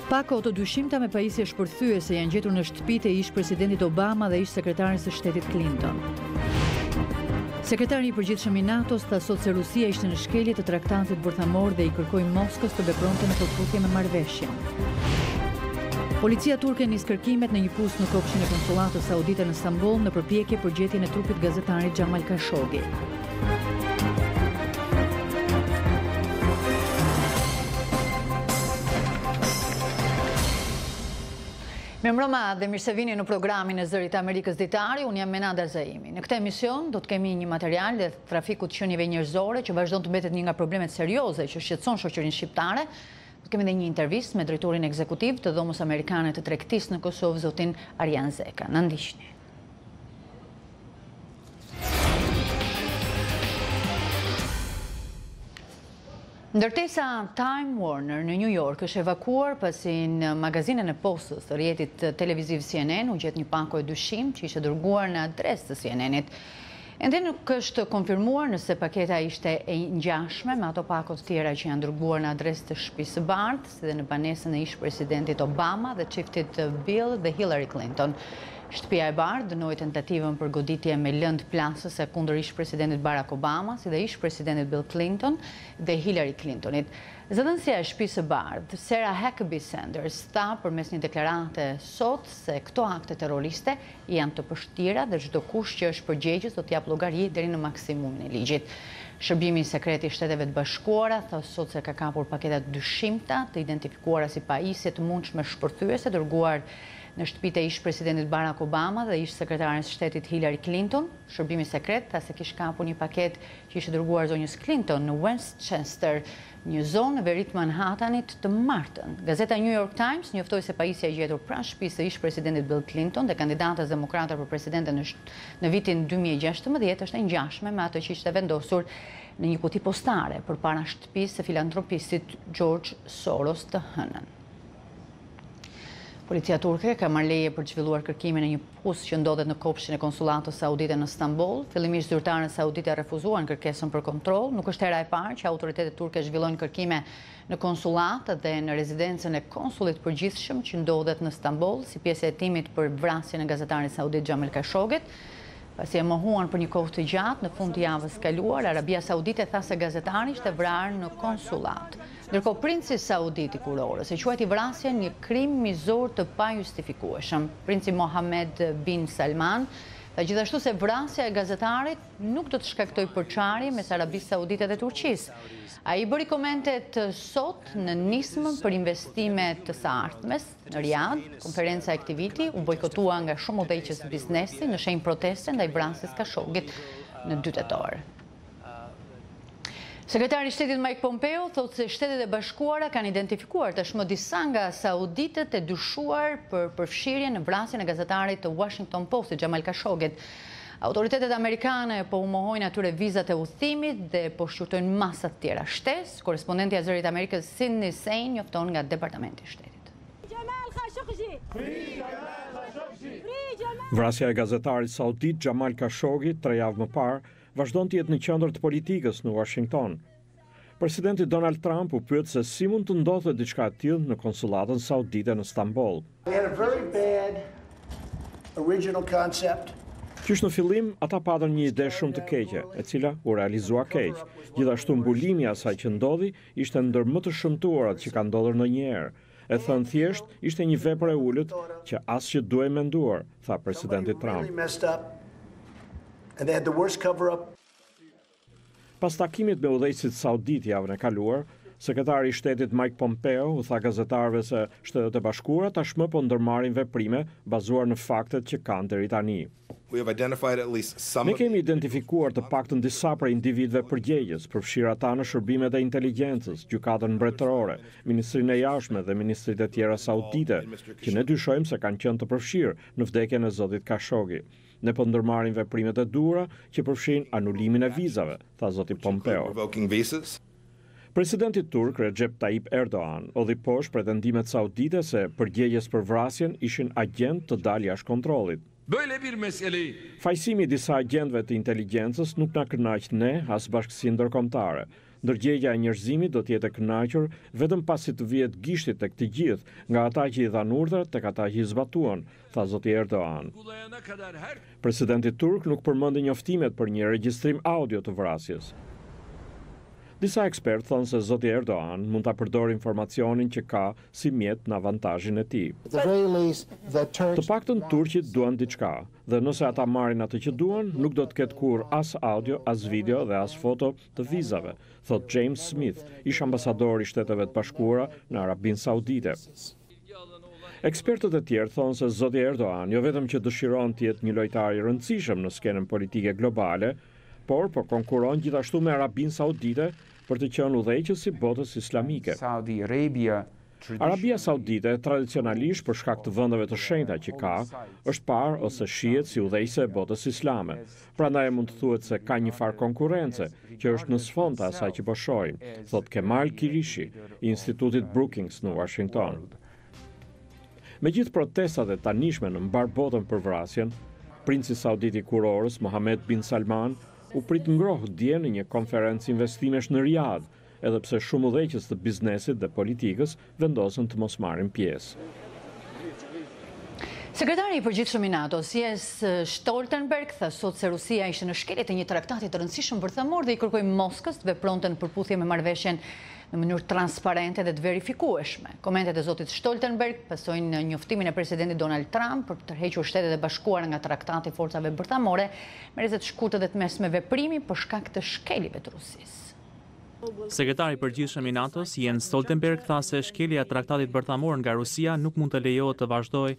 Pak kohë të dyshimta me pajisje shpërthyese janë gjetur në shtëpitë e ish-presidentit Obama dhe ish-sekretares së shtetit Clinton. Sekretari i përgjithshëm i NATO-s tha sot se Rusia ishte në shkelje të traktatit bërthamor dhe i kërkoi Moskës të vepronte në përputhje me marrëveshjen. Policia turke nis kërkimet në një pus në kopshin e konsullatës saudite në Stamboll në përpjekje për gjetjen e trupit gazetarit Jamal Khashoggi. Mirëmbrëma dhe mirë se vini në programin e Zërit Amerikës Ditari, unë jam Menada Zaimi. Në këtë emision do të kemi një material dhe trafikut qenieve njerëzore që vazhdon të mbetet një nga problemet serioze që shqetëson shoqërinë shqiptare. Do kemi edhe një intervistë me drejtorin ekzekutiv të Dhomës Amerikane të Tregtisë në Kosovë, zotin Arjan Zeka. Na ndiqni. Ndërtesa Time Warner në New York është evakuar pasi në magazinën e postës të rrjetit televiziv CNN u gjet një pako e dyshim që ishte dërguar në adresë të CNN-it. Ende nuk është konfirmuar nëse paketa ishte e ngjashme me ato pakot tjera që janë dërguar në adresë të Shtëpisë së Bardhë, si dhe në banesën e ish-presidentit Obama dhe çiftit Bill dhe Hillary Clinton. Shtëpia e Bardhë dënoi tentativën për goditje me lëndë plasëse kundër ish-presidentit Barack Obama, si dhe ish-presidentit Bill Clinton dhe Hillary Clintonit. Zëdhënësia e Shtëpisë së Bardhë, Sarah Huckabee Sanders, tha përmes një deklarate sot se këto akte terroriste janë të pështira dhe çdo kush që është përgjegjës do t'jap llogari deri në maksimumin e ligjit. Shërbimi sekret i Shteteve të Bashkuara tha sot se ka kapur paketa dyshimta të identifikuara si pajisje të mundshme shpërthyese dërguar në shtëpitë e ish-presidentit Barack Obama dhe ish-sekretares shtetit Hillary Clinton. Shërbimi sekret tha se kishte kapur një paketë që ishte dërguar zonjës Clinton në Westchester, një zonë në veri të Manhattanit të martën. Gazeta New York Times njoftoi se pajisja e gjetur pranë shtëpisë së ish-presidentit Bill Clinton dhe kandidatës demokrate për presidente në vitin 2016 është e ngjashme me atë që ishte vendosur në një kuti postare përpara shtëpisë së filantropistit George Soros të hënën. Policia turke ka marrë leje për të zhvilluar kërkimin e një pus që ndodhet në kopshin e konsullatës saudite në Stamboll. Fillimisht zyrtarët saudite refuzuan kërkesën për kontroll. Nuk është hera e parë që autoritetet turke zhvillojnë kërkime në konsullat dhe në rezidencën e konsullit përgjithshëm që ndodhet në Stamboll, si pjesë e hetimit për vrasjen e gazetarit saudit Jamal Khashoggit. Pasi e mohuan për një kohë të gjatë, në fund të javës kaluar, Arabia Saudite tha se gazetari ishte vrarë në konsullat. Ndërkohë princi saudit i kurorës e quajti vrasjen një krim mizor të pajustifikueshëm. Princi Mohammed bin Salman tha gjithashtu se vrasja e gazetarit nuk do të shkaktoj përçarje mes Arabisë Saudite dhe Turqisë. Ai bëri komentet sot në nismën për investime të së ardhmes në Riyadh. Konferenca e aktiviti u bojkotua nga shumë udhëheqës biznesi në shenjë proteste ndaj vrasjes Khashoggit në 2 tetor. Sekretari i Shtetit Mike Pompeo thotë se Shtetet e Bashkuara kanë identifikuar tashmë disa nga sauditët e dyshuar për përfshirje në vrasjen e gazetarit të Washington Postit Jamal Khashoggit. Autoritetet amerikane po u mohojnë atyre vizat e udhëtimit dhe po shqyrtojnë masa të tjera shtesë. Korrespondenti i Zërit Amerikës Sydney Sane njofton nga Departamenti i Shtetit. Vrasja e gazetarit saudit Jamal Khashoggi 3 javë më parë vazhdon të jetë në qendër të politikës në Washington. Presidenti Donald Trump u pyet se si mund të ndodhte diçka e tillë në konsullatën saudite në Stamboll. Qysh në fillim, ata patën një ide shumë të keqe, e cila u realizua keq. Gjithashtu mbulimi i asaj që ndodhi ishte ndër më të shëmtuarat që ka ndodhur ndonjëherë. E thënë thjesht, ishte një vepër e ulët që asgjë duhej menduar, tha presidenti Trump. Pas takimit me udhëheqësit saudit javën e kaluar, sekretari i Shtetit Mike Pompeo u tha gazetarëve se Shtetet e Bashkuara tashmë po ndërmarrin veprime bazuar në faktet që kanë deri tani. Ne kemi identifikuar të paktën disa prej individëve përgjegjës, përfshirë ata në shërbimet e inteligjencës, gjykatën mbretërore, Ministrinë e Jashtme dhe ministritë e tjera saudite, që ne dyshojmë se kanë qenë të përfshirë në vdekjen e zotit Khashoggi. Ne po ndërmarrim veprimet e duhura që përfshin anulimin e vizave, tha zoti Pompeo. Presidenti turk Recep Tayyip Erdogan odhi poshtë pretendimet saudite se përgjegjës për vrasjen ishin agent të dalë jashtë kontrollit. Fajsimi i disa agentëve të inteligjencës nuk na kënaq ne as bashkësinë ndërkombëtare. Ndërgjegja e njerëzimit do të jetë e kënaqur vetëm pasi të vihet gishti tek të gjithë, nga ata që i dhanë urdhër tek ata që i zbatuan, tha zoti Erdogan. Presidenti turk nuk përmendi njoftimet për një regjistrim audio të vrasjes. Disa ekspertë thonë se zoti Erdogan mund ta përdorë informacionin që ka si mjet në avantazhin e tij. Të paktën turqit duan diçka, dhe nëse ata marrin atë që duan, nuk do të ketë kurrë as audio, as video dhe as foto të vizave, thot James Smith, ish ambasador i Shteteve të Bashkuara në Arabinë Saudite. Ekspertët e tjerë thonë se zoti Erdogan jo vetëm që dëshiron të jetë një lojtar i rëndësishëm në skenën politike globale, por po konkuron gjithashtu me Arabinë Saudite për të qenë udhëheqës i botës islamike. Arabia Saudite tradicionalisht për shkak të vendeve të shenjta që ka, është parë ose shihet si udhëheqëse e botës islame. Prandaj mund të thuhet se ka një farë konkurrence që është në sfond të asaj që po shohim, thot Kemal Kirishi, i Institutit Brookings në Washington. Megjithë protestat e tanishme në mbar botën për vrasjen, princi saudit i kurorës Mohammed bin Salman u prit ngrohtë dje në një konferencë investimesh në Riyadh, edhe pse shumë udhëheqës të biznesit dhe politikës vendosën të mos marrin pjesë. Sekretari i përgjithshëm i NATO-s, Jens Stoltenberg, tha sot se Rusia ishte në shkelje të një traktati të rëndësishëm bërthamor dhe i kërkoi Moskës të vepronte në përputhje me marrëveshjen në mënyrë transparente dhe të verifikueshme. Komentet e zotit Stoltenberg pasojnë njoftimin e presidentit Donald Trump për të tërhequr Shtetet e Bashkuara nga traktati i forcave bërthamore me rrezet shkurtër dhe të mesme veprimi për shkak të shkeljeve të Rusisë. Sekretari i përgjithshëm i NATO-s, Jens Stoltenberg, tha se shkelja e traktatit bërthamor nga Rusia nuk mund të lejohet të vazhdojë.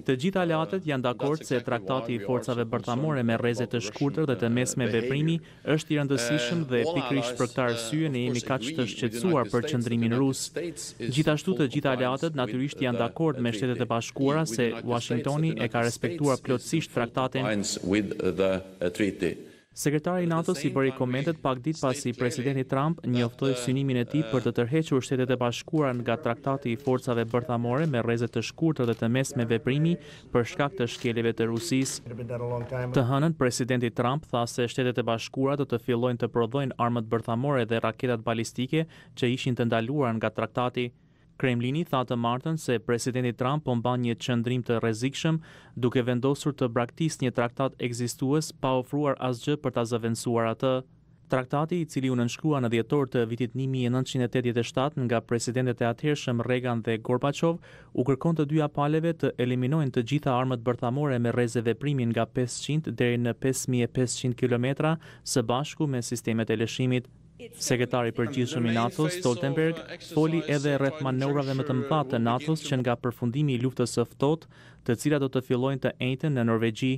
Të gjithë aleatët janë dakord se traktati i forcave bërthamore me rreze të shkurtër dhe të mesme veprimi është i rëndësishëm dhe pikërisht për këtë arsye ne jemi kaq të shqetësuar për qëndrimin rus. Gjithashtu të gjithë aleatët natyrisht janë dakord me Shtetet e Bashkuara se Washingtoni e ka respektuar plotësisht traktatin. Sekretari i NATO-s i bëri komentet pak ditë pasi presidenti Trump njoftoi synimin e tij për të tërhequr Shtetet e Bashkuara nga traktati i forcave bërthamore me rreze të shkurtër dhe të mesme veprimi për shkak të shkeljeve të Rusisë. Të hënën presidenti Trump tha se Shtetet e Bashkuara do të fillojnë të prodhojnë armët bërthamore dhe raketat balistike që ishin të ndaluara nga traktati. Kremlini tha të martën se presidenti Trump po mban një qëndrim të rrezikshëm duke vendosur të braktisë një traktat ekzistues pa ofruar asgjë për ta zëvendësuar atë. Traktati, i cili u nënshkrua në dhjetor të vitit 1987 nga presidentet e atëhershëm Reagan dhe Gorbachev, u kërkon të dyja paleve të eliminojnë të gjitha armët bërthamore me rreze veprimi nga 500 deri në 5500 kilometra së bashku me sistemet e lëshimit. Sekretari i përgjithshëm i NATO-s, Stoltenberg, foli edhe rreth manovrave më të mëdha të NATO-s që nga përfundimi i luftës së ftohtë, të cilat do të fillojnë të njëjtën në Norvegji.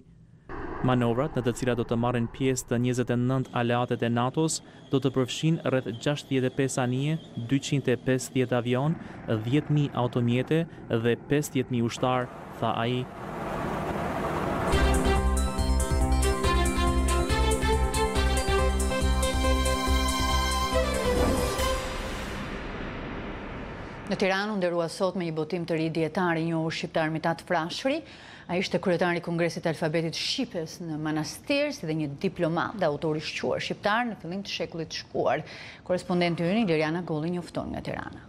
Manovrat, në të cilat do të marrin pjesë të 29 aleatet e NATO-s, do të përfshin rreth 65 anije, 250 avion, 10.000 automjete dhe 50.000 ushtar, tha ai. Në Tiranë u nderua sot me një botim të ri dietari i njohur shqiptar Mitat Frashëri. Ai ishte kryetari i Kongresit të Alfabetit Shqipes në Manastir, si dhe një diplomat dhe autor i shquar shqiptar në fillim të shekullit të shkuar. Korrespondenti ynë Liriana Golli njofton nga Tirana.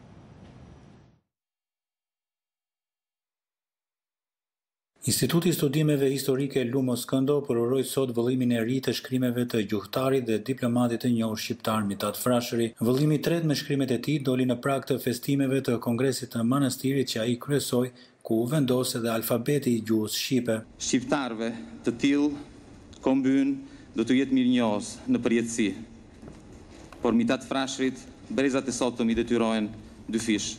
Instituti i Studimeve Historike Lumo Skëndo përoroi sot vëllimin e ri të shkrimeve të gjuhëtarit dhe diplomatit të njohur shqiptar Mitat Frashëri. Vëllimi i tretë me shkrimet e tij doli në prag të festimeve të Kongresit të Manastirit që ai kryesoi, ku u vendos edhe alfabeti i gjuhës shqipe. Shqiptarëve të tillë kombyn do të jetë mirënjohës në përjetësi. Por Mitat Frashërit brezat e sotëm i detyrojnë dy fish.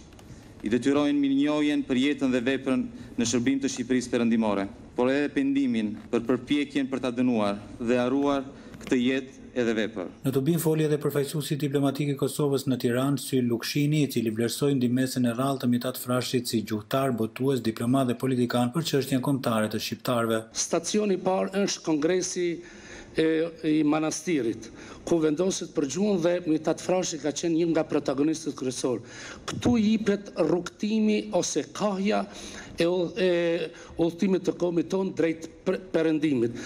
I detyrojnë mirënjohjen për jetën dhe veprën në shërbim të Shqipërisë perëndimore, por edhe pendimin për përpjekjen për ta dënuar dhe harruar këtë jetë edhe vepër. Në Tubin foli edhe përfaqësuesi diplomatik i Kosovës në Tiranë, Syl Lukshini, i cili vlerësoi ndihmën e rrallë të Mitat Frashërit si gjuhëtar, botues, diplomat dhe politikan për çështjen kombëtare të shqiptarëve. Stacioni i parë është Kongresi i Manastirit, ku vendoset për gjuhën dhe Mitat Frashëri ka qenë një nga protagonistët kryesor. Këtu jepet rrugtimi ose kahja e udhëtimit të kombit ton drejt perëndimit.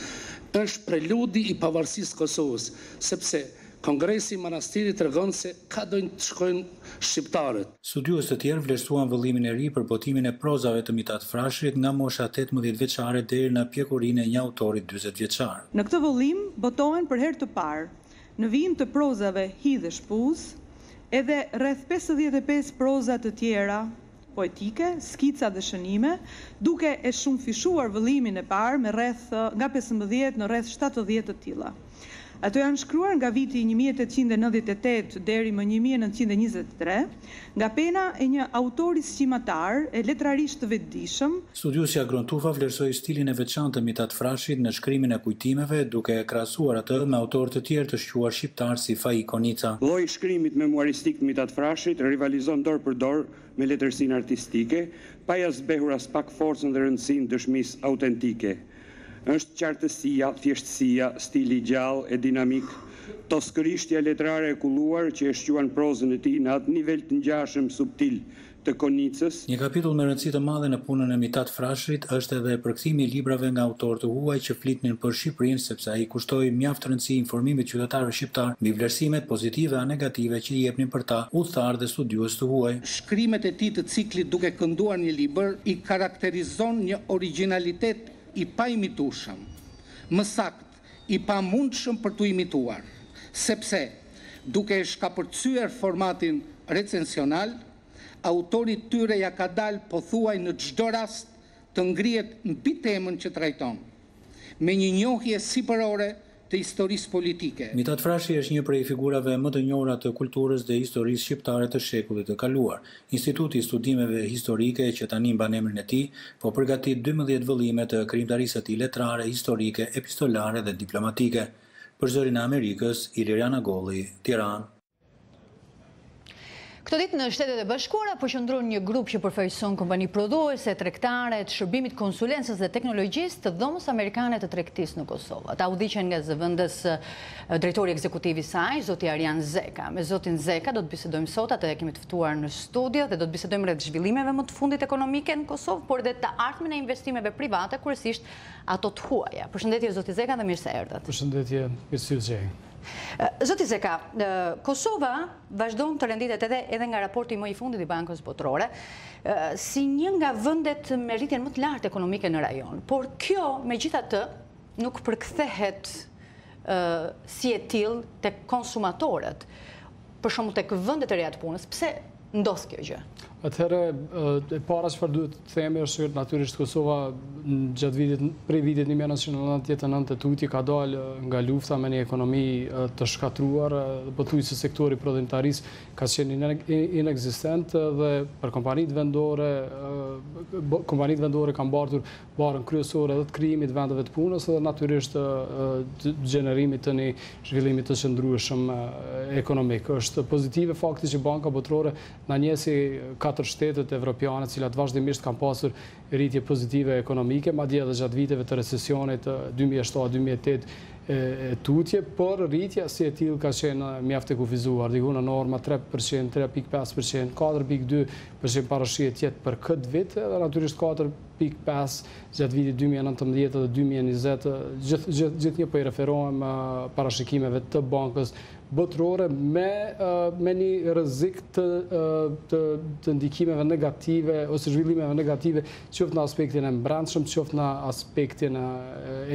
është preludi i pavarësisë Kosovës, sepse Kongresi i Manastirit tregon se ka dojnë të shkojnë shqiptarët. Studiues të tjerë vlerësuan vëllimin e ri për botimin e prozave të Mitat Frashërit nga mosha 18 vjeçare deri në pjekurinë e një autorit 40 vjeçar. Në këtë vëllim botohen për herë të parë në vijim të prozave Hi dhe Shpuz, edhe rreth 55 proza të tjera poetike, skica dhe shënime, duke e shumëfishuar vëllimin e parë me rreth nga 15 në rreth 70 të tilla. Ato janë shkruar nga viti 1898 deri më 1923, nga pena e një autori sqimatar e letrarisht të vetëdijshëm. Studiuesja Grontufa vlerësoi stilin e veçantë të Mitat Frashit në shkrimin e kujtimeve, duke krahasuar atë me autorë të tjerë të shquar shqiptar si Faik Konica. Lloji i shkrimit memoristik të Mitat Frashit rivalizon dorë për dorë me letërsinë artistike, pa ia zbehur as pak forcën dhe rëndësinë dëshmisë autentike. Është qartësia, thjeshtësia, stili gjallë e dinamik, toskërishtja letrare e kulluar që e shquan prozën e tij në atë nivel të ngjashëm subtil të Konicës. Një kapitull me rëndësi të madhe në punën e Mitat Frashërit është edhe përkthimi i librave nga autorë të huaj që flitnin për Shqipërinë, sepse ai kushtoi mjaft rëndësi informimit qytetarëve shqiptar mbi vlerësimet pozitive a negative që i jepnin për ta udhëtar dhe studiues të huaj. Shkrimet e tij të ciklit duke kënduar një libër i karakterizon një originalitet i pa imitueshëm, më sakt i pa mundshëm për t'u imituar, sepse duke e shkapërcyer formatin recensional, autori tyre ja ka dalë pothuaj në çdo rast të ngrihet mbi temën që trajton, me një njohje sipërore të historisë politike. Mitat Frashi është një prej figurave më të njohura të kulturës dhe historisë shqiptare të shekullit të kaluar. Instituti i Studimeve Historike, që tani mban emrin e tij, po përgatit 12 vëllime të krijimtarisë së tij letrare, historike, epistolare dhe diplomatike. Për Zërin e Amerikës, Iliriana Golli, Tiranë. Këtë ditë në Shtetet e Bashkuara përqendron një grup që përfaqëson kompani prodhuese, tregtare, të shërbimit konsulencës dhe teknologjisë të dhomës amerikane të tregtisë në Kosovë. Ata udhëhiqen nga zëvendës drejtori ekzekutiv i saj, zoti Arjan Zeka. Me zotin Zeka do të bisedojmë sot, atë e kemi të ftuar në studio dhe do të bisedojmë rreth zhvillimeve më të fundit ekonomike në Kosovë, por edhe të ardhmen e investimeve private, kryesisht ato të huaja. Përshëndetje zoti Zeka dhe mirë se erdhët. Përshëndetje, mirë se u gjej. Zoti Zeka, Kosova vazhdon të renditet edhe nga raporti më i fundit i Bankës Botërore si një nga vendet me rritjen më të lartë ekonomike në rajon. Por kjo, megjithatë, nuk përkthehet si e tillë tek konsumatorët, për shembull tek vendet e reja të punës. Pse ndos kjo gjë? Atëherë, e para çfarë duhet të themi është që natyrisht Kosova prej vitit 1999 tutje ka dalë nga lufta me një ekonomi të shkatruar, pothuajse sektori prodhimtarisë ka qenë inekzistent dhe për kompanitë vendore kanë mbartur barën kryesore edhe të krijimit vendeve të punës dhe natyrisht gjenerimit të një zhvillimit të qëndrueshëm ekonomik. Është pozitive fakti që Banka Botërore na njesi 4 shtetet evropiane, të cilat vazhdimisht kanë pasur rritje pozitive ekonomike, madje edhe gjatë viteve të recesionit 2007-2008 tutje, por rritja si e tillë ka qenë mjaft e kufizuar, diku në norma 3%, 3.5%, 4.2% parashihet jetë për këtë vit, edhe natyrisht 4.5% gjatë vitit 2019 dhe 2020, gjithnjë po i referohem parashikimeve të Bankës Botërore me një rrezik të ndikimeve negative ose zhvillimeve negative, qoftë në aspektin e brendshëm, qoftë në aspektin e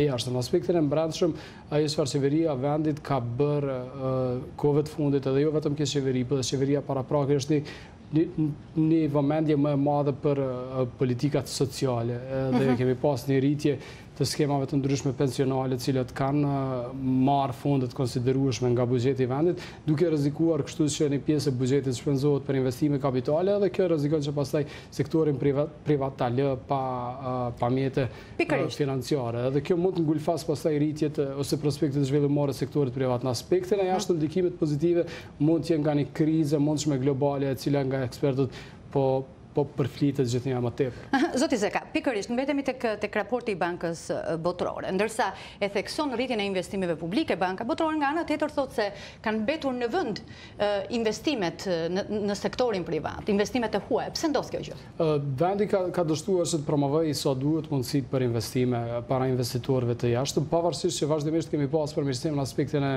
jashtëm. Në aspektin e brendshëm, ajo çfarë qeveria vendit ka bërë kohëve të fundit, edhe jo vetëm kjo qeveri, por edhe qeveria paraprake, është një vëmendje më e madhe për politikat sociale. Dhe kemi pas një rritje të skemave të ndryshme pensionale, cilat kanë marrë fondet konsiderueshme nga buxheti i vendit, duke rrezikuar kështu që një pjesë e buxhetit shpenzohet për investime kapitale, dhe kjo rrezikon që pastaj sektorin privat ta lë pa mjete financiare. Dhe kjo mund të ngulfas pastaj rritjet ose prospektet zhvillimore të sektorit privat. Në aspektin e jashtëm, ndikimet pozitive mund të jenë nga një krizë e mundshme globale, e cila nga ekspertët po po përflitet gjithnjëherë më tepër. Zoti Zeka, pikërisht mbetemi tek raporti i Bankës Botërore, ndërsa e thekson rritjen e investimeve publike, Banka Botërore nga ana tjetër thotë se kanë mbetur në vend investimet në sektorin privat, investimet e huaja. Pse ndodh kjo gjë? Vendi ka dështuar që të promovojë sa duhet mundësitë për investime para investitorëve të jashtëm, pavarësisht që vazhdimisht kemi pas përmirësim në aspektin e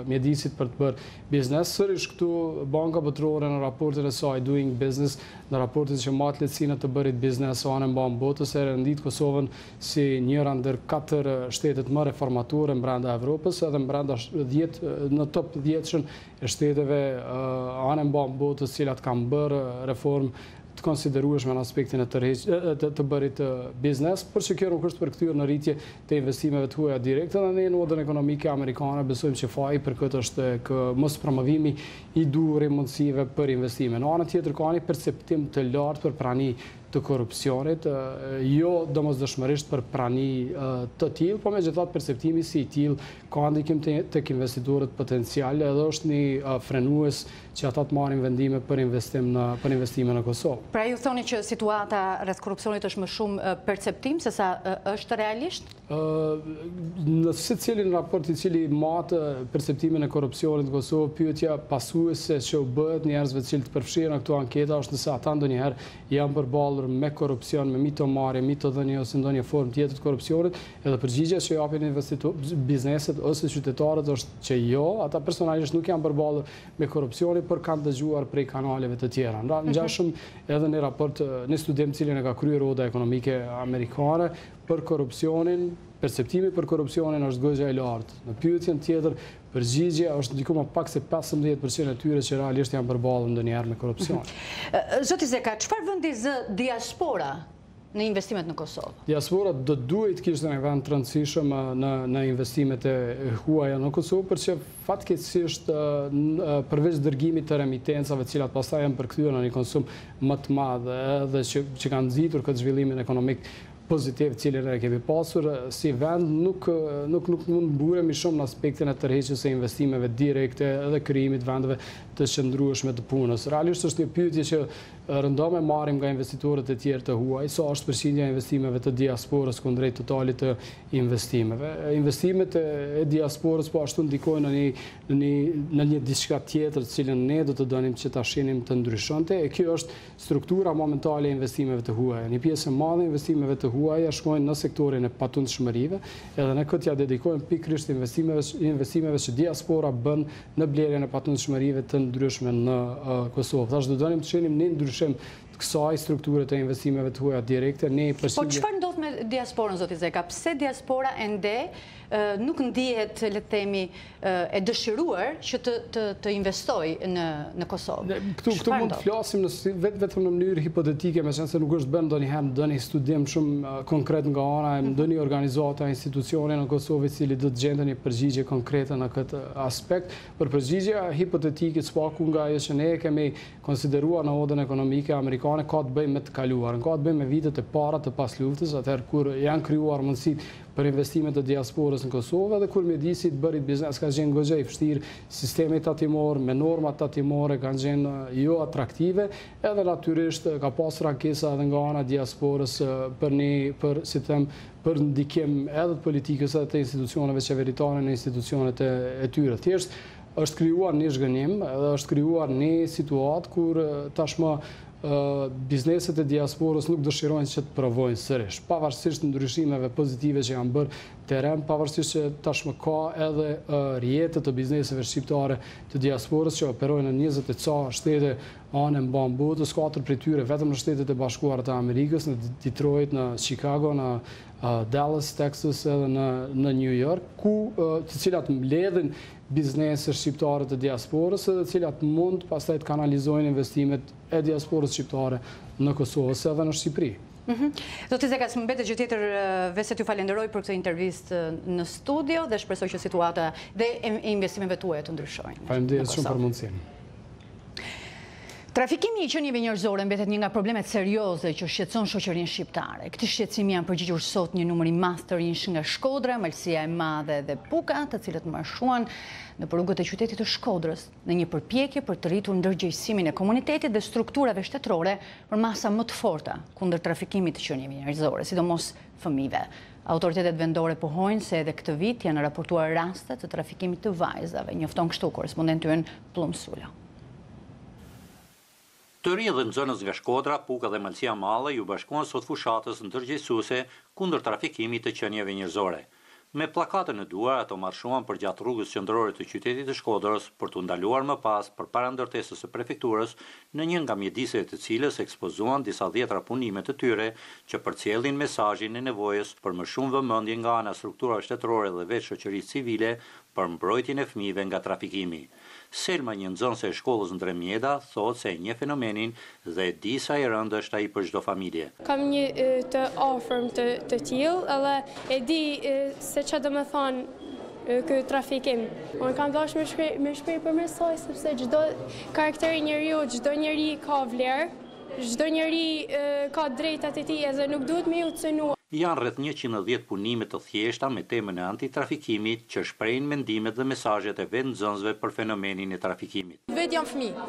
mjedisit për të bërë biznes. Sërish këtu Banka Botërore në raportin e saj Doing Business, në raportin që matë lehtësinë të bërit biznes o anë mbanë botës, e rendit Kosovën si njëra ndër 4 shtetet më reformatore brenda Evropës, edhe brenda në top 10 e shteteve anë mbanë botës cilat kanë bërë reformë të konsiderueshme në aspektin e të bërit biznes, por që kjo nuk është përkthyer në rritje të investimeve të huaja direkte, dhe ne në modën ekonomike amerikane besojmë që faji për këtë është mos promovimi i duhur i mundësive për investime. Në anën tjetër ka një perceptim të lartë për prani të korrupsionit, jo domosdoshmërisht për prani të tillë, por megjithatë perceptimi si i tillë ka ndikim tek investitorët potencial, edhe është një frenues që ata të marrin vendime për investime në Kosovë. Pra ju thoni që situata rreth korrupsionit është më shumë perceptim se sa është realisht? Në secilin raport i cili matë perceptimin e korrupsionit në Kosovë, pyetja pasuese që u bëhet njerëzve të cilët përfshihen në këto anketa është nëse ata ndonjëherë janë përballur me korrupsion, me mitomarrje, mitodhënie ose ndonjë formë tjetër të korrupsionit, edhe përgjigjja që japin bizneset ose qytetarët është që jo, ata personalisht nuk janë përballur me korrupsionin, por kanë dëgjuar prej kanaleve të tjera. Ngjashëm edhe në raport, në studim cilin e ka kryer Oda Ekonomike Amerikane për korrupsionin, perceptimi për korrupsionin është goxha e lartë. Në pyetjen tjetër, përgjigjja është diku më pak se 15% e tyre që realisht janë përballur ndonjëherë me korrupsion. Zoti Zeka, çfarë vendi zë diaspora në investimet në Kosovë? Diaspora do duhet kishte një vend të rëndësishëm në investimet e huaja në Kosovë, përçë fatkeqësisht përveç dërgimit të remitencave, të cilat pastaj janë përkthyer në një konsum më të madh, edhe që kanë nxitur këtë zhvillimin ekonomik pozitiv cilin e kemi pasur, si vend nuk mund mburemi shumë në aspektin e tërheqjes së investimeve direkte edhe krijimit vendeve të qëndrueshme të punës. Realisht është një pyetje që rëndom e marrim nga investitorët e tjerë të huaj, sa është përqindja e investimeve të diasporës kundrejt totalit të investimeve. Investimet e diasporës po ashtu ndikojnë në një diçka tjetër të cilën ne do të donim që ta shinim të ndryshonte, e kjo është struktura momentale e investimeve të huaja. Një pjesë e madhe e investimeve të huaja shkojnë në sektorin e patundshmërive, edhe ne këtë ja dedikojmë pikërisht investimeve që diaspora bën në blerjen e patundshmërive të ndryshme në Kosovë. Tash do donim të shinim një ndryshim të kësaj strukture të investimeve të huaja direkte. Po çfarë ndodh me diasporën, zoti Zeka? Pse diaspora ende nuk ndihet, le të themi, e dëshiruar që të investojë në Kosovë? Këtu mund të flasim vetëm në mënyrë hipotetike, meqense nuk është bërë ndonjëherë ndonjë studim shumë konkret nga ana e ndonjë organizate, institucione në Kosovë i cili do të gjendë një përgjigje konkrete në këtë aspekt. Për përgjigje hipotetike spaku nga ajo që ne kemi konsideruar në odën ekonomike amerikane ka të bëjë me të kaluarën, ka të bëjë me vitet e para të pasluftës, atëherë kur janë krijuar mundësitë për investimet të diasporës në Kosovë, dhe kur mjedisit bërit biznes ka qenë goxha i vështirë, sistemi tatimor me norma tatimore kanë qenë jo atraktive, edhe natyrisht ka pasur ankesa edhe nga ana diasporës për ndikim edhe të politikës edhe të institucioneve qeveritare në institucionet e tyre. Thjesht është krijuar një zhgënjim, edhe është krijuar një situatë kur tashmë bizneset e diasporës nuk dëshirojnë që të provojnë sërish, pavarësisht ndryshimeve pozitive që janë bërë terren, pavarësisht që tashmë ka edhe rrjetet të bizneseve shqiptare të diasporës që operojnë në 20 e ca shtete anë mbanë botës, 4 prej tyre vetëm në Shtetet e Bashkuara të Amerikës, në Detroit, në Chicago, në Dallas, Texas edhe në New York, të cilat mbledhin biznese shqiptare të diasporës edhe të cilat mund pastaj të kanalizojnë investimet e diasporës shqiptare në Kosovë edhe në Shqipëri. Zoti Zeka, më mbetet gjë tjetër veçse t'ju falenderoj për këtë intervistë në studio dhe shpresoj që situata dhe investimeve tuaja të ndryshojnë. Faleminderit shumë për mundësinë. Trafikimi i qenieve njerëzore mbetet një nga problemet serioze që shqetëson shoqërinë shqiptare. Këtë shqetësim janë përgjigjur sot një numër i madh të rinj nga Shkodra, Malësia e Madhe dhe Puka, të cilët marshuan në rrugët e qytetit të Shkodrës në një përpjekje për të rritur ndërgjegjësimin e komunitetit dhe strukturave shtetërore për masa më të forta kundër trafikimit të qenieve njerëzore, sidomos fëmijëve. Autoritetet vendore pohojnë se edhe këtë vit janë raportuar raste të trafikimit të vajzave, njofton kështu korrespondenti ynë Plum Sula. Të rinj dhe në zonës nga Shkodra, Puka dhe Malësia e Madhe ju bashkuan sot fushatës ndërgjegjësuese kundër trafikimit të qenieve njerëzore. Me pllakate në duar, ato marshuan përgjatë rrugës qendrore të qytetit të Shkodrës për të ndaluar më pas përpara ndërtesës së prefekturës në një nga mjediset të cilës ekspozuan disa dhjetra punime të tyre që përcjellin mesazhin e nevojës për më shumë vëmendje nga ana strukturave shtetërore dhe vetë shoqërisë civile për mbrojtjen e fëmijëve nga trafikimi. Selma, një nxënëse e shkollës Ndremjeda, thotë se e njeh fenomenin dhe e di sa i rëndë është ai për çdo familje. Kam një të afërm të tillë, edhe e di se çfarë do të thonë ky trafikim. Unë kam dashur me shkruaj përmes saj sepse çdo karakter i njeriu, çdo njeri ka vlerë, çdo njeri ka drejtat e tij edhe nuk duhet me u cënuar. Janë rreth 110 punime të thjeshta me temën e antitrafikimit që shprehin mendimet dhe mesazhet e vetë nxënësve për fenomenin e trafikimit. Vetë jam fëmijë.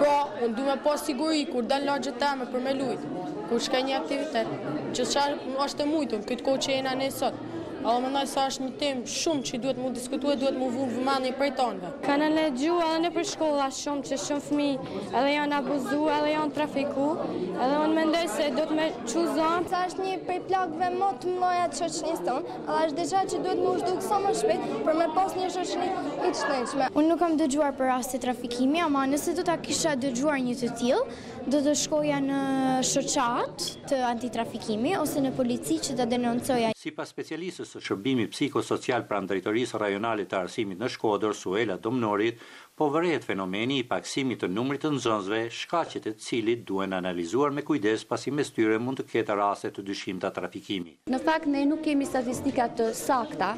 Po, unë duhet me pas siguri kur dal lagjet teme për me lujt. Kur shkoj një aktivitet, që çfarë është e mujtur këtë kohë që jena ne sot. Edhe mendoj se është një temë shumë që duhet mu diskutuar, duhet mu vu vëmendje prej tonëve. Kanë lexuar edhe në për shkolla shumë që shumë fëmijë edhe janë abuzuar, edhe janë trafikuar, edhe unë mendoj se do të më çuzon. Sa është një prej plagëve më të mëdha të shoqërisë tonë, edhe është diçka që duhet më zhduk sa më shpejt për me pas një shoqëri të çmençme. Unë nuk kam dëgjuar për raste trafikimi, ama nëse do ta kisha dëgjuar një të tillë, do të shkoja në shoqat të antitrafikimi ose në polici që ta denoncoja. Sipas specialistës së shërbimit psikosocial pranë drejtorisë rajonale të arsimit në Shkodër, Suela Domnorit, po vërehet fenomeni i paksimit të numrit të nxënësve, shkaqet e cilit duhen analizuar me kujdes pasi mes tyre mund të ketë raste të dyshimta trafikimi. Në fakt ne nuk kemi statistika të sakta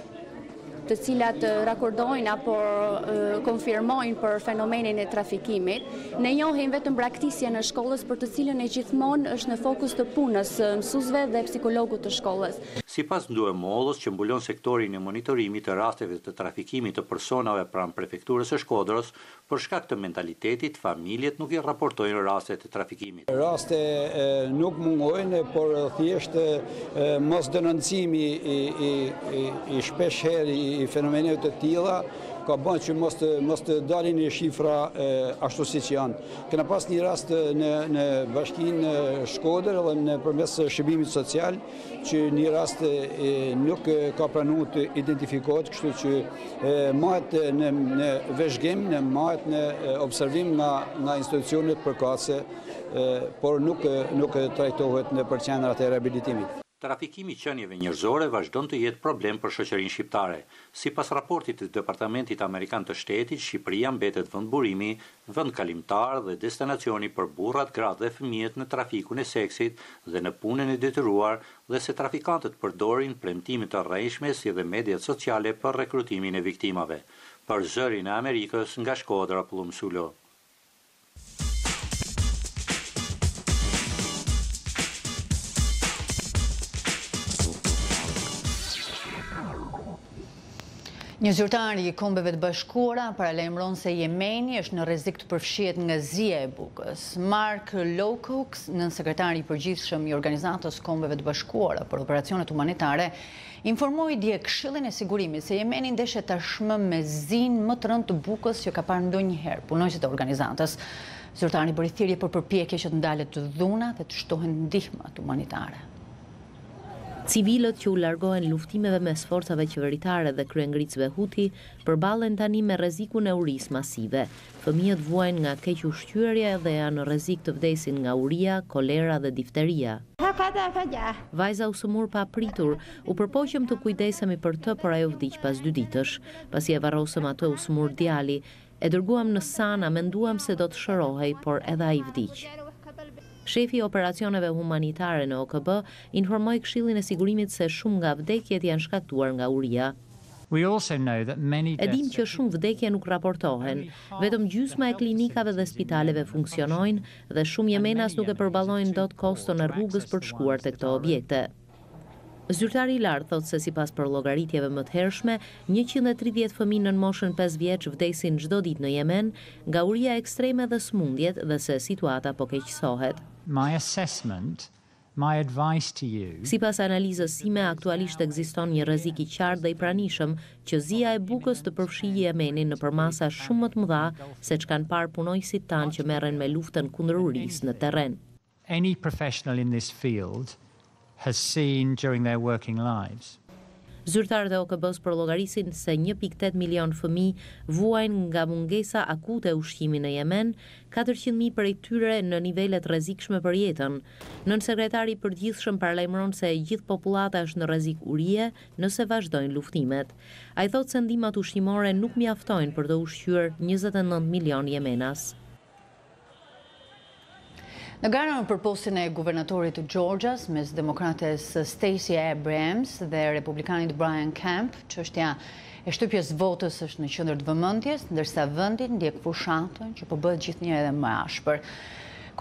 të cilat rakordojnë apo konfirmojnë për fenomenin e trafikimit. Ne njohim vetëm braktisje në shkollës për të cilën e gjithmonë është në fokus të punës mësuesve dhe psikologut të shkollës. Sipas Ndue Mollës, që mbulon sektorin e monitorimit të rasteve të trafikimit të personave pranë prefekturës së Shkodrës, për shkak të mentalitetit, familjet nuk i raportojnë raste të trafikimit. Raste nuk mungojnë, por thjesht mos denoncimi i shpesh herë i fenomeneve të tilla ka bën që mos të dalin në shifra ashtu siç janë. Kena pas një rast në bashkinë Shkodër edhe nëpërmes shërbimit social që një rast nuk ka pranuar të identifikohet, kështu që mahet në veshgim, mahet në observim nga institucionet përkatëse, por nuk trajtohet në përqendrat e rehabilitimit. Trafikimi i qenieve njerëzore vazhdon të jetë problem për shoqërinë shqiptare. Sipas raportit të Departamentit Amerikan të Shtetit, Shqipëria mbetet vend burimi, vend kalimtar dhe destinacioni për burrat, gratë dhe fëmijët në trafikun e seksit dhe në punën e detyruar, dhe se trafikantët përdorin premtime të rrejshme si dhe mediat sociale për rekrutimin e viktimave. Për Zërin e Amerikës, nga Shkodra, Plum Sula. Një zyrtar i Kombeve të Bashkuara paralajmëron se Jemeni është në rrezik të përfshihet nga zia e bukës. Mark Lowcock, nënsekretari i përgjithshëm i Organizatës Kombeve të Bashkuara për operacionet humanitare, informoi dje Këshillin e Sigurimit se Jemeni ndeshet tashmë me zinë më të rëndë të bukës që ka parë ndonjëherë. Punojësit e organizatës, zyrtari bëri thirrje për përpjekje që të ndalet të dhuna dhe të shtohen ndihmat humanitare. Civilët që u largohen luftimeve mes forcave qeveritare dhe kryengritësve Huti përballen tani me rrezikun e urisë masive. Fëmijët vuajnë nga keq ushqyerja dhe janë në rrezik të vdesin nga uria, kolera dhe difteria. Vajza u sëmur pa pritur, u përpoqëm të kujdesemi për të, por ajo vdiq pas 2 ditësh. Pasi e varrosëm atë, u sëmur djali, e dërguam në Sana, menduam se do të shërohej, por edhe ai vdiq. Shefi i operacioneve humanitare në OKB informoi Këshillin e Sigurimit se shumë nga vdekjet janë shkaktuar nga uria. E dim që shumë vdekje nuk raportohen, vetëm gjysma e klinikave dhe spitaleve funksionojnë dhe shumë jemenas nuk e përballojnë dot koston e rrugës për të shkuar te këto objekte. Zyrtari i lartë thotë se sipas llogaritjeve më të hershme, 130 fëmijë nën moshën 5 vjeç vdesin çdo ditë në Yemen nga uria ekstreme dhe smundjet dhe se situata po keqësohet. Sipas analizës sime, aktualisht ekziston një rrezik i qartë dhe i pranishëm që zia e bukës të përfshijë Yemenin nëpër masa shumë më të mëdha se ç'kan parë punojësit tanë që merren me luftën kundër urisë në terren. Any professional in this field has seen during their working lives. Zyrtarët e OKB-s përllogarisin se 1.8 milion fëmijë vuajnë nga mungesa akute e ushqimit në Yemen, 400.000 prej tyre në nivele të rrezikshme për jetën. Nënsekretari i përgjithshëm paralajmëron se gjithë popullata është në rrezik urie nëse vazhdojnë luftimet. Ai thotë se ndihmat ushqimore nuk mjaftojnë për të ushqyer 29 milion jemenas. Në garën për postin e guvernatorit të Georgias mes demokrates Stacey Abrams dhe republikanit Brian Kemp, çështja e shtypjes votës është në qendër të vëmendjes, ndërsa vendi ndjek fushatën që po bëhet gjithnjë edhe më ashpër.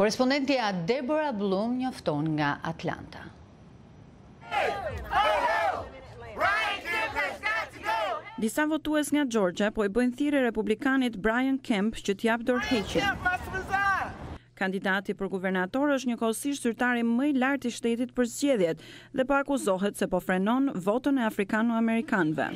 Korrespondentja Deborah Bloom njofton nga Atlanta. Disa votues nga Georgia po e bëjnë thirrje republikanit Brian Kemp që t'jap dorëheqjen. Kandidati për guvernator është njëkohësisht zyrtari më i lartë i shtetit për zgjedhjet dhe po akuzohet se po frenon votën e afrikano-amerikanëve.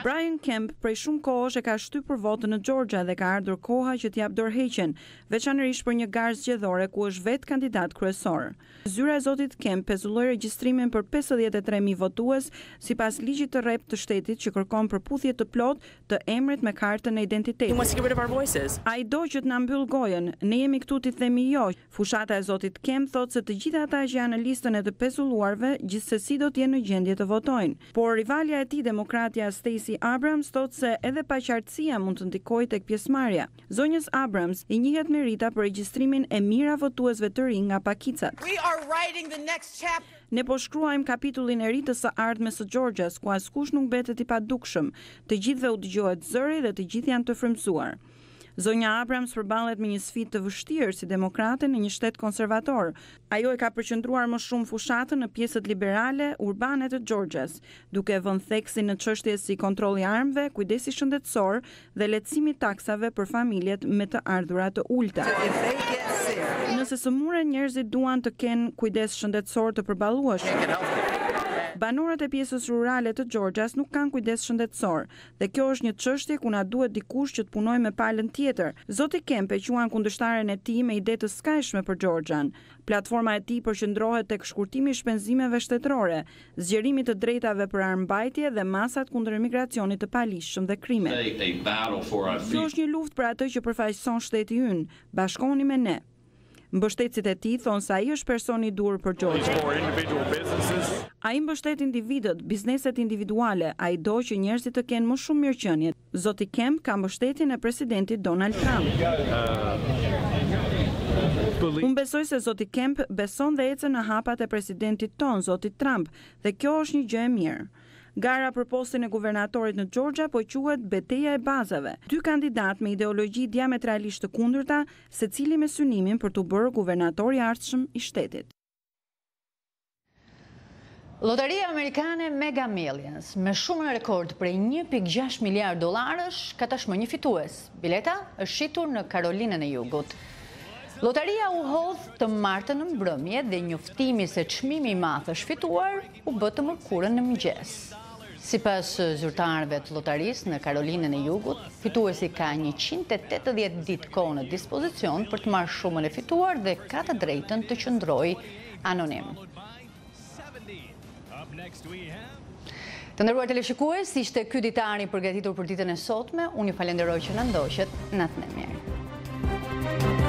Brian Kemp prej shumë kohësh e ka shtypur votën në Georgia dhe ka ardhur koha që t'jap dorëheqjen, veçanërisht për një garë zgjedhore ku është vetë kandidat kryesor. Zyra e zotit Kemp pezulloi regjistrimin për 53.000 votues sipas ligjit të rrept të shtetit që kërkon përputhje të plotë të emrit me kartën e identitetit. Ai do që të na mbyll gojen, ne jemi këtu t'i themi jo. Fushata e zotit Kemp thotë se të gjithë ata që janë në listën e të pezulluarve gjithsesi do të jenë në gjendje të votojnë. Por rivalja e tij demokratja Stacey Abrams thotë se edhe paqartësia mund të ndikojë tek pjesëmarrja. Zonjës Abrams i njihet merita për regjistrimin e mira votuesve të rinj nga pakicat. Ne po shkruajmë kapitullin e ri të së ardhmes së Georgias, ku askush nuk mbetet i padukshëm. Të gjithëve u dëgjohet zëri dhe të gjithë janë të frymzuar. Zonja Abrams përballet me një sfidë të vështirë si demokrate në një shtet konservator. Ajo e ka përqendruar më shumë fushatën në pjesët liberale urbane të Georgias, duke vënë theksin në çështje si kontrolli i armëve, kujdesi shëndetësor dhe lehtësimi i taksave për familjet me të ardhura të ulta. Nëse sëmurë njerëzit duan të kenë kujdes shëndetësor të përballueshëm. Banorët e pjesës rurale të Georgias nuk kanë kujdes shëndetësor dhe kjo është një çështje ku na duhet dikush që të punojë me palën tjetër. Zoti Kemp e quan kundërshtaren e tij me ide të skajshme për Georgian. Platforma e tij përqendrohet tek shkurtimi i shpenzimeve shtetërore, zgjerimi të drejtave për armbajtje dhe masat kundër emigracionit të paligjshëm dhe krimit. Kjo është një luftë për atë që përfaqëson shteti ynë. Bashkohuni me ne. Mbështetësit e tij thonë se ai është personi i duhur për Georgia. Ai mbështet individët, bizneset individuale, ai do që njerëzit të kenë më shumë mirëqenie. Zoti Kemp ka mbështetjen e presidentit Donald Trump. Unë besoj se zoti Kemp beson dhe ecën në hapat e presidentit ton, zoti Trump, dhe kjo është një gjë e mirë. Gara për postin e guvernatorit në Georgia po quhet betejë e bazave. Dy kandidat me ideologji diametralisht të kundërta, secili me synimin për t'u bërë guvernator i ardhshëm i shtetit. Lotaria amerikane Mega Millions, me shumë rekord prej 1.6 miliard dollarësh, ka tashmë një fitues. Bileta është shitur në Karolinën e Jugut. Lotaria u hodh të martën në mbrëmje dhe njoftimi se çmimi i madh është fituar u bë të mërkurën në mëngjes. Sipas zyrtarëve të lotarisë në Karolinën e Jugut, fituesi ka 180 ditë kohë në dispozicion për të marrë shumën e fituar dhe ka të drejtën të qëndrojë anonim. Të nderuar teleshikues, ishte ky ditari përgatitur për ditën e sotme. Unë ju falenderoj që na ndoqët. Natën e mirë.